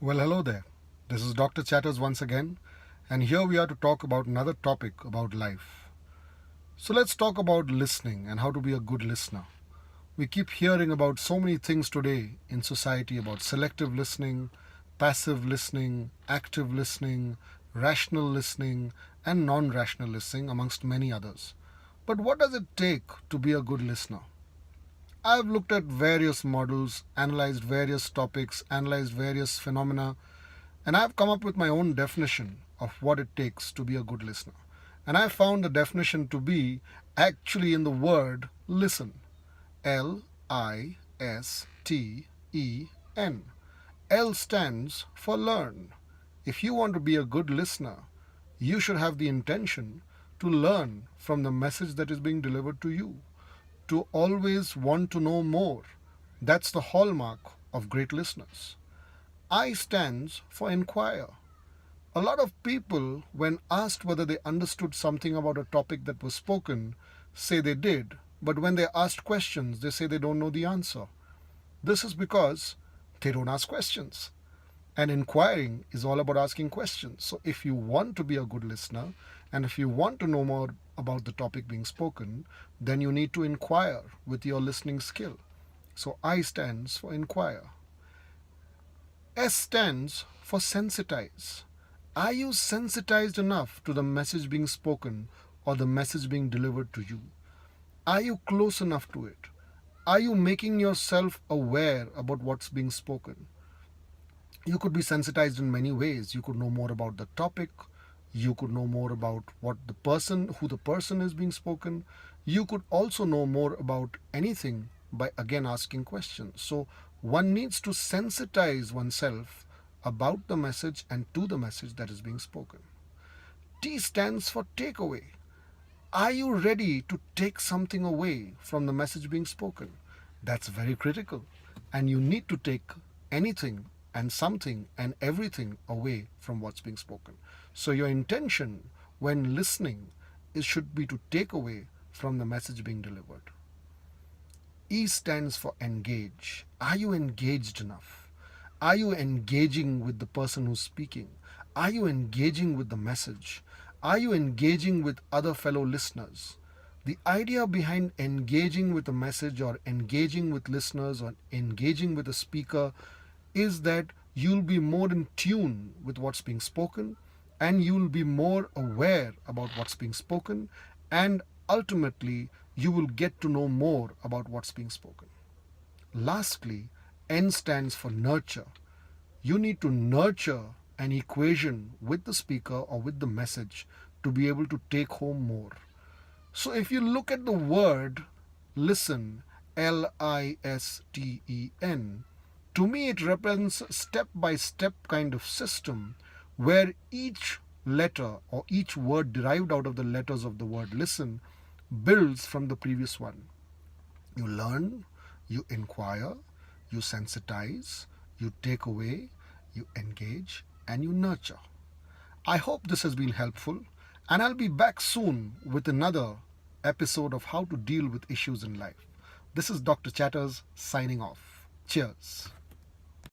Well, hello there. This is Dr. Chatters once again, and here we are to talk about another topic about life. So, let's talk about listening and how to be a good listener. We keep hearing about so many things today in society about selective listening, passive listening, active listening, rational listening, and non rational listening, amongst many others. But what does it take to be a good listener? I've looked at various models, analyzed various topics, analyzed various phenomena, and I've come up with my own definition of what it takes to be a good listener. And I found the definition to be actually in the word listen. Listen. L stands for learn. If you want to be a good listener, you should have the intention to learn from the message that is being delivered to you, to always want to know more. That's the hallmark of great listeners. I stands for inquire. A lot of people, when asked whether they understood something about a topic that was spoken, say they did, but when they're asked questions, they say they don't know the answer. This is because they don't ask questions. And inquiring is all about asking questions. So if you want to be a good listener and if you want to know more about the topic being spoken, then you need to inquire with your listening skill. So I stands for inquire. S stands for sensitize. Are you sensitized enough to the message being spoken or the message being delivered to you? Are you close enough to it? Are you making yourself aware about what's being spoken? You could be sensitized in many ways. You could know more about the topic. You could know more about who the person is being spoken. You could also know more about anything by again asking questions. So one needs to sensitize oneself about the message and to the message that is being spoken. T stands for takeaway. Are you ready to take something away from the message being spoken? That's very critical. And you need to take anything and something and everything away from what's being spoken. So your intention when listening should be to take away from the message being delivered. E stands for engage. Are you engaged enough? Are you engaging with the person who's speaking? Are you engaging with the message? Are you engaging with other fellow listeners? The idea behind engaging with a message or engaging with listeners or engaging with a speaker is that you'll be more in tune with what's being spoken and you'll be more aware about what's being spoken, and ultimately you will get to know more about what's being spoken. Lastly, N stands for nurture. You need to nurture an equation with the speaker or with the message to be able to take home more. So if you look at the word listen, Listen, to me it represents a step-by-step kind of system where each letter or each word derived out of the letters of the word listen builds from the previous one. You learn, you inquire, you sensitize, you take away, you engage, and you nurture. I hope this has been helpful, and I'll be back soon with another episode of how to deal with issues in life. This is Dr. Chatters signing off. Cheers.